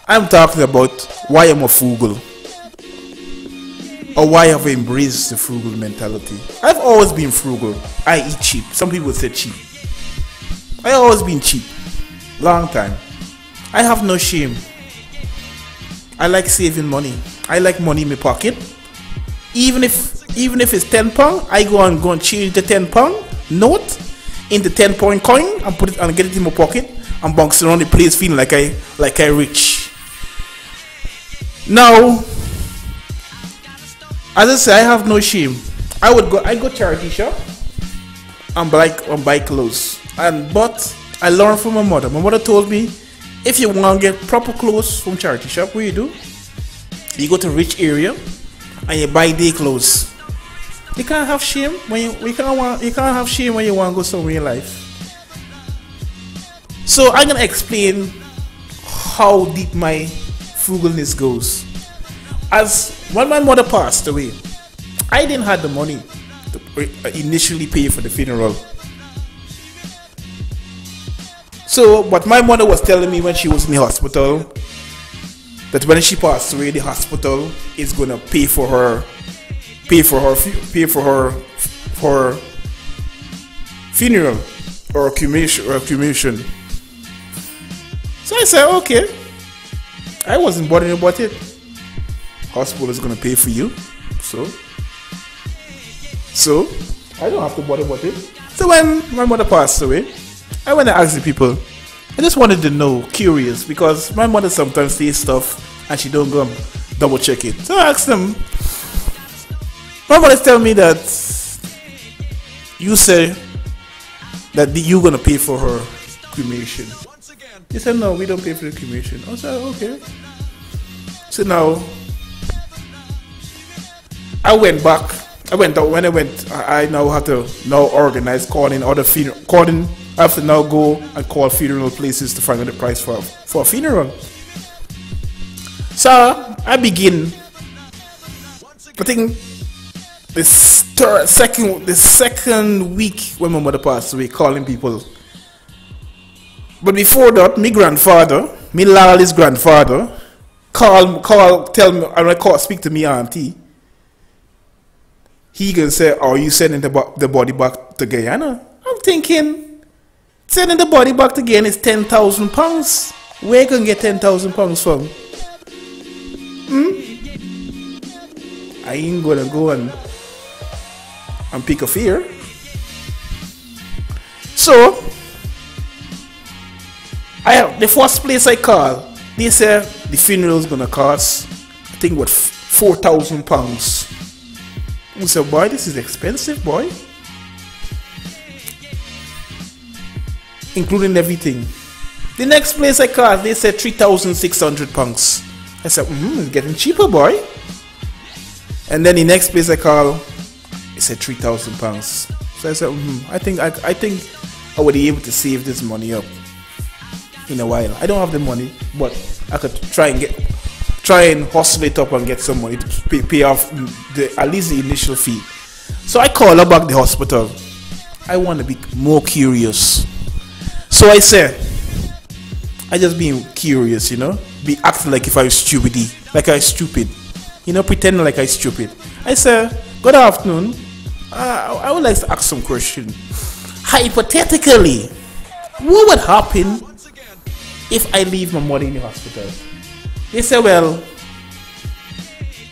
I'm talking about why I'm a frugal, or why I've embraced the frugal mentality. I've always been frugal. I eat cheap. Some people say cheap. I always been cheap. Long time. I have no shame. I like saving money. I like money in my pocket. Even if it's £10, I go and change the £10 note into £10 coin and put it and get it in my pocket and bounce around the place feeling like I rich. Now, as I say, I have no shame. I go charity shop and buy clothes. But I learned from my mother. My mother told me, if you want to get proper clothes from charity shop, what you do? You go to rich area and you buy day clothes. You can't have shame when you can't have shame when you want to go somewhere in life. So I'm gonna explain how deep my frugalness goes. As when my mother passed away, I didn't have the money to initially pay for the funeral. So, but my mother was telling me when she was in the hospital that when she passed away, the hospital is gonna pay for her funeral or cremation. So I said, okay. I wasn't bothering about it. Hospital is gonna pay for you, so I don't have to bother about it. So when my mother passed away, I went to ask the people. I just wanted to know, curious, because my mother sometimes says stuff and she don't go double check it. So I asked them. My mother's telling me that you say that you're gonna pay for her cremation. They said no, we don't pay for the cremation. I said okay. So now I went back. I now have to organize calling other funeral. I have to now go and call funeral places to find out the price for a funeral. So I begin. I think the second week when my mother passed away, calling people. But before that, my grandfather, me Lali's grandfather, tell me, and speak to me auntie. He can say, "Are you sending the body back to Guyana?" I'm thinking, sending the body back to Guyana is £10,000. Where can get £10,000 from? I ain't gonna go and pick a fare. So the first place I called, they said the funeral is gonna cost, I think, what, £4,000. I said, boy, this is expensive, boy. Including everything. The next place I called, they said £3,600. I said, it's getting cheaper, boy. And then the next place I called, it said £3,000. So I said, I think I would be able to save this money up in a while. I don't have the money, but I could try and hustle it up and get some money to pay off at least the initial fee. So I call her back the hospital. I want to be more curious. So I said, I just being curious, be acting like if I was stupid, pretending like I stupid. I said, good afternoon. I would like to ask some question. Hypothetically, what would happen if I leave my money in the hospital? They said, well,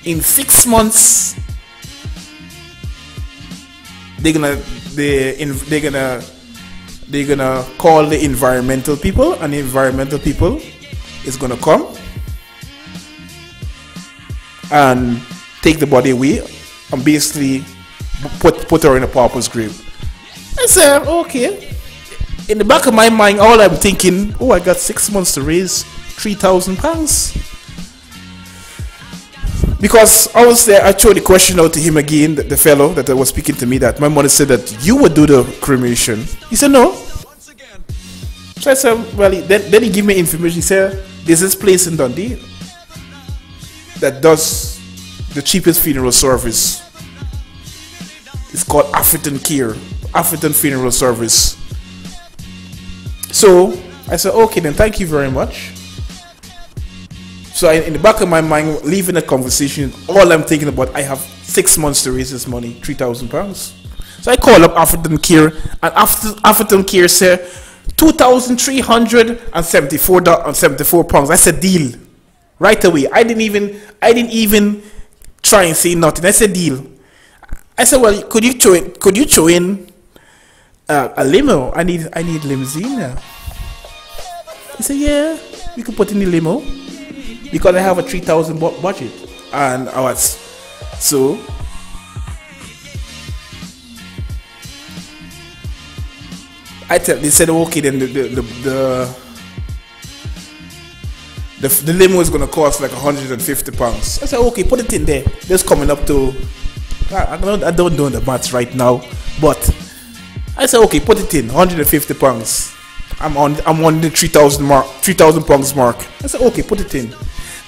in 6 months, they're gonna call the environmental people, and the environmental people is gonna come and take the body away and basically put her in a pauper's grave. I said, okay. In the back of my mind, all I'm thinking, I got 6 months to raise £3,000. Because I was there, I threw the question out to him again, the fellow that was speaking to me, that my mother said that you would do the cremation. He said no. So I said, well, then he gave me information. He said, there's this place in Dundee that does the cheapest funeral service. It's called African Funeral Service. So I said, okay, then thank you very much. So in the back of my mind, leaving the conversation, all I'm thinking about, I have 6 months to raise this money, £3,000. So I call up African Care, and African Care said £2,374.74. I said deal right away. I didn't even try and say nothing. I said deal. I said, well, could you throw in a limo? I need limousine now. He said, yeah, we could put in the limo because I have a 3,000 budget, and I was so. They said, okay, then the limo is gonna cost like £150. I said, okay, put it in there. This coming up to, I don't know the maths right now, but I said, okay, put it in £150. I'm on the £3,000 mark. I said, okay, put it in.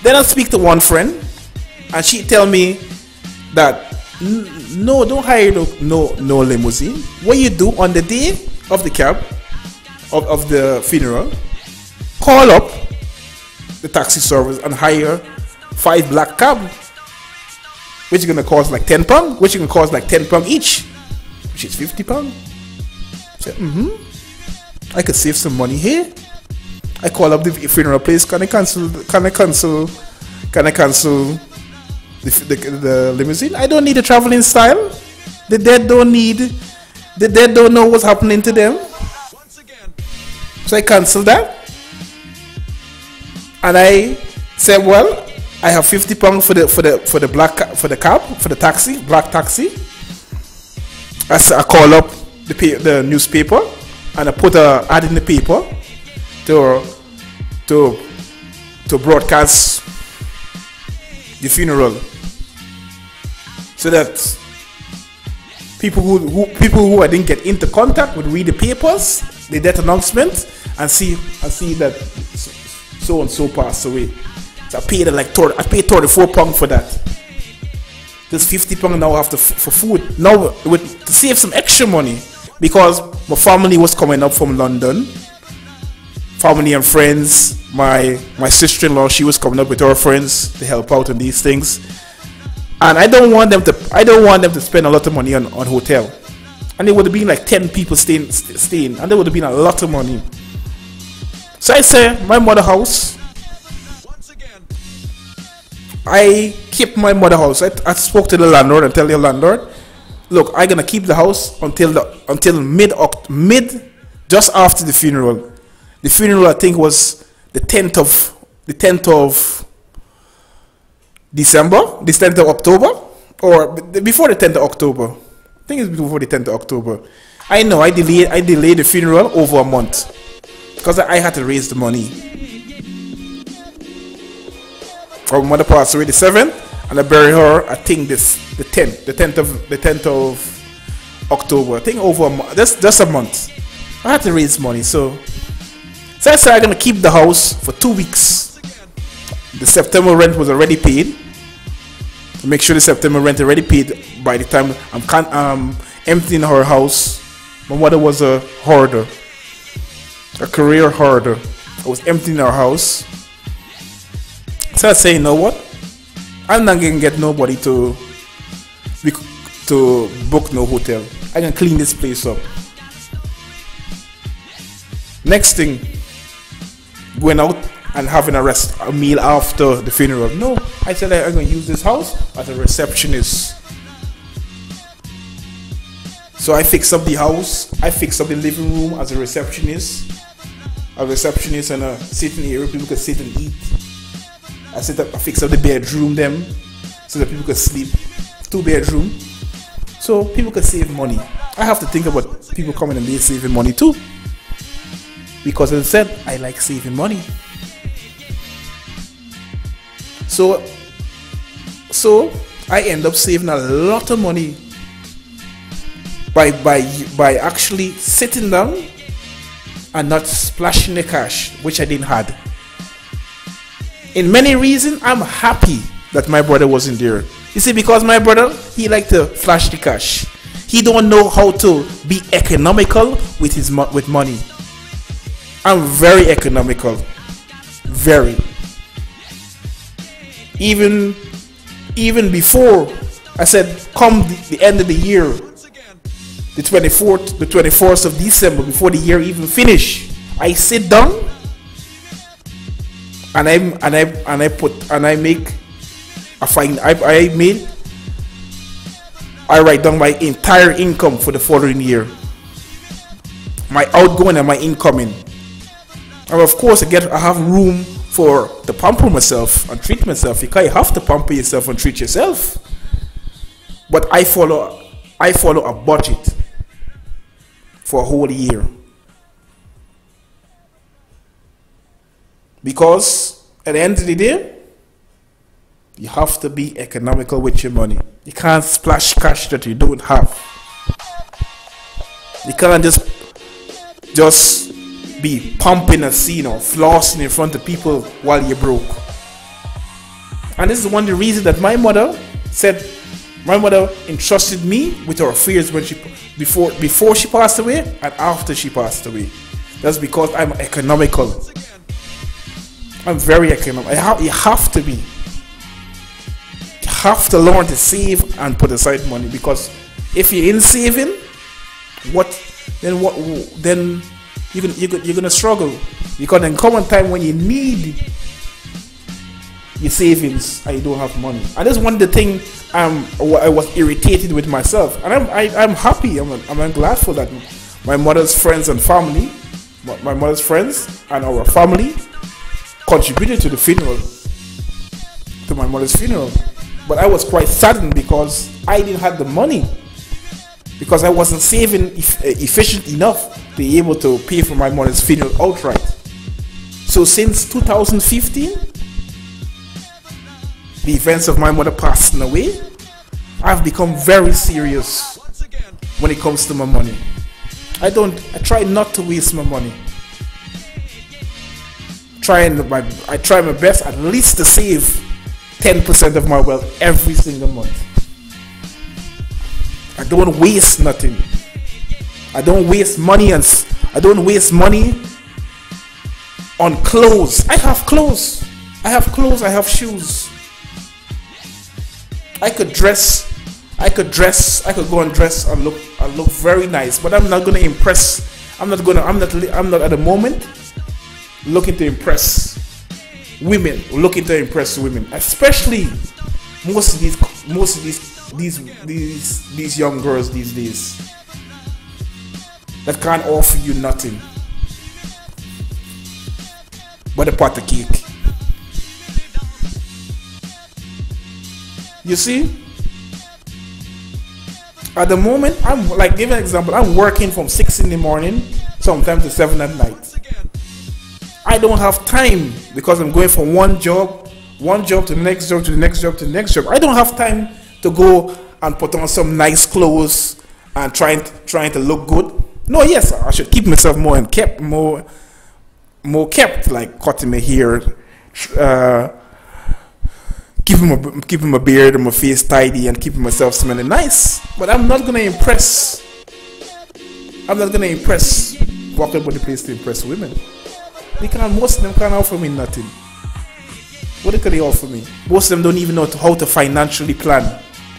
Then I speak to one friend, and she tell me that no, don't hire no limousine. What you do on the day of the cab, of the funeral, call up the taxi service and hire 5 black cab, which is gonna cost like £10, which is gonna cost like £10 each, which is £50. I said, I could save some money here. I call up the funeral place. Can I cancel the limousine? I don't need a traveling style. The dead don't know what's happening to them. So I canceled that. And I said, well, I have £50 for the black taxi. I call up the newspaper, and I put a ad in the paper to broadcast the funeral, so that people who I didn't get into contact would read the papers, the death announcement, and see that so and so passed away. So I paid £34 for that. There's £50 now after for food. Now to save some extra money, because my family was coming up from London, family and friends. My sister-in-law, she was coming up with her friends to help out on these things, and I don't want them to spend a lot of money on hotel. And it would have been like 10 people staying, and there would have been a lot of money. So I say, my mother house, I keep my mother house. I spoke to the landlord and tell the landlord, look, I'm gonna keep the house until mid just after the funeral. The funeral, I think, was the 10th of December, the 10th of October, or before the 10th of October. I think it's before the 10th of October. I know I delayed the funeral over a month because I had to raise the money. Our mother passed away the 7th, and I buried her, I think the 10th of October. I think over a month, just a month. I had to raise money, so I said I'm gonna keep the house for 2 weeks. The September rent was already paid. To make sure the September rent already paid by the time I'm emptying her house. My mother was a hoarder, a career hoarder. I was emptying her house. So I say, you know what? I'm not gonna get nobody to book no hotel. I can clean this place up. Next thing, going out and having a meal after the funeral. No, I said I'm going to use this house as a receptionist. So I fixed up the house. I fixed up the living room as a receptionist. A receptionist and a sitting area people could sit and eat. I fixed up the bedroom them so that people could sleep. 2-bedroom. So people could save money. I have to think about people coming and they saving money too. Because as I said, I like saving money. So I end up saving a lot of money by actually sitting down and not splashing the cash, which I didn't had. In many reasons, I'm happy that my brother wasn't there. You see, because my brother, he like to flash the cash. He don't know how to be economical with money. I'm very economical. Very. even before, I said, come the end of the year, the 24th of December, before the year even finish, I sit down and I write down my entire income for the following year, my outgoing and my incoming. And of course, I have room to pamper myself and treat myself. You have to pamper yourself and treat yourself. But I follow a budget for a whole year. Because at the end of the day, you have to be economical with your money. You can't splash cash that you don't have. You can't just be pumping a scene or flossing in front of people while you're broke. And this is one of the reasons that my mother entrusted me with her affairs when before she passed away and after she passed away. That's because I'm economical. I'm very economical. You have to be. You have to learn to save and put aside money, because if you're in saving, then you're gonna struggle, because then come a time when you need your savings and you don't have money. And that's one of the things I was irritated with myself, and I'm happy. I'm glad for that. My mother's friends and family, my mother's friends and our family contributed to the funeral, to my mother's funeral. But I was quite saddened because I didn't have the money, because I wasn't saving efficient enough to be able to pay for my mother's funeral outright. So since 2015, the events of my mother passing away, I've become very serious when it comes to my money. I try not to waste my money. I try my best at least to save 10% of my wealth every single month. I don't waste nothing. I don't waste money on clothes. I have clothes. I have shoes. I could go and dress and look very nice, but I'm not gonna impress. I'm not at the moment looking to impress women, especially most of these young girls these days that can't offer you nothing but a pot of cake. You see, at the moment, I'm like, give an example, I'm working from 6 in the morning, sometimes to 7 at night. I don't have time, because I'm going from one job to the next job, to the next job, to the next job. I don't have time to go and put on some nice clothes and trying to look good. No, yes, I should keep myself more kept, like cutting my hair, keeping my beard and my face tidy, and keeping myself smelling nice. But I'm not gonna impress walking about the place to impress women. Most of them can't offer me nothing. What can they offer me? Most of them don't even know how to financially plan,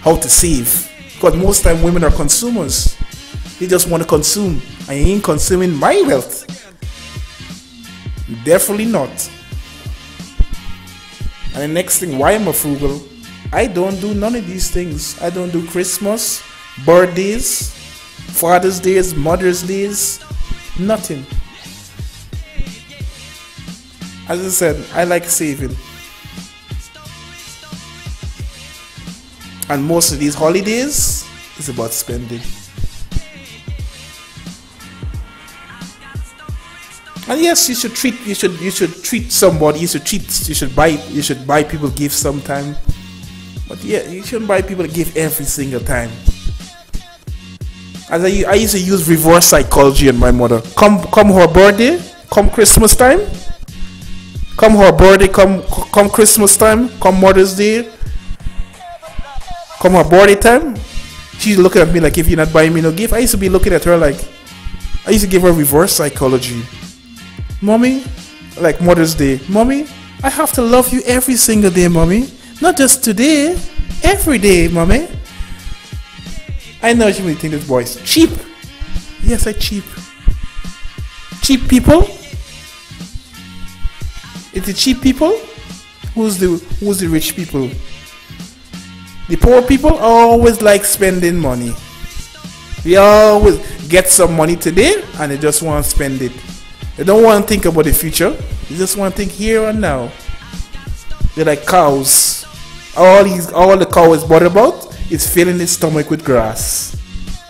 how to save. Because most time women are consumers. They just want to consume. I ain't consuming my wealth. Definitely not. And the next thing, why am I frugal? I don't do none of these things. I don't do Christmas, birthdays, Father's Days, Mother's Days, nothing. As I said, I like saving. And most of these holidays is about spending. And yes, you should treat somebody, you should buy people gifts sometime. But yeah, you shouldn't buy people a gift every single time. As I used to use reverse psychology on my mother. Come her birthday, come Christmas time, come her birthday, come Christmas time, come Mother's Day, come her birthday time, she's looking at me like, if you're not buying me no gift. I used to be looking at her like, I used to give her reverse psychology. Mommy, like Mother's Day, Mommy, I have to love you every single day, Mommy. Not just today, every day, mommy. I know you may think this boy is cheap. Yes, I cheap. Cheap people? It's the cheap people? Who's the rich people? The poor people always like spending money. They always get some money today and they just want to spend it. They don't want to think about the future. They just want to think here and now. They're like cows. All the cow is bothered about is filling his stomach with grass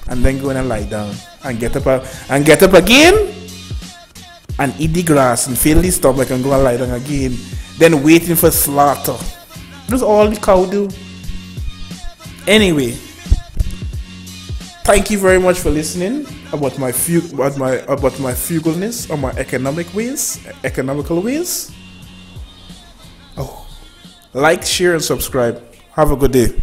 and then going and lie down and get up again and eat the grass and fill his stomach and go and lie down again, then waiting for slaughter. That's all the cow do. Anyway, thank you very much for listening about my frugalness or my economical ways. Oh, like, share, and subscribe. Have a good day.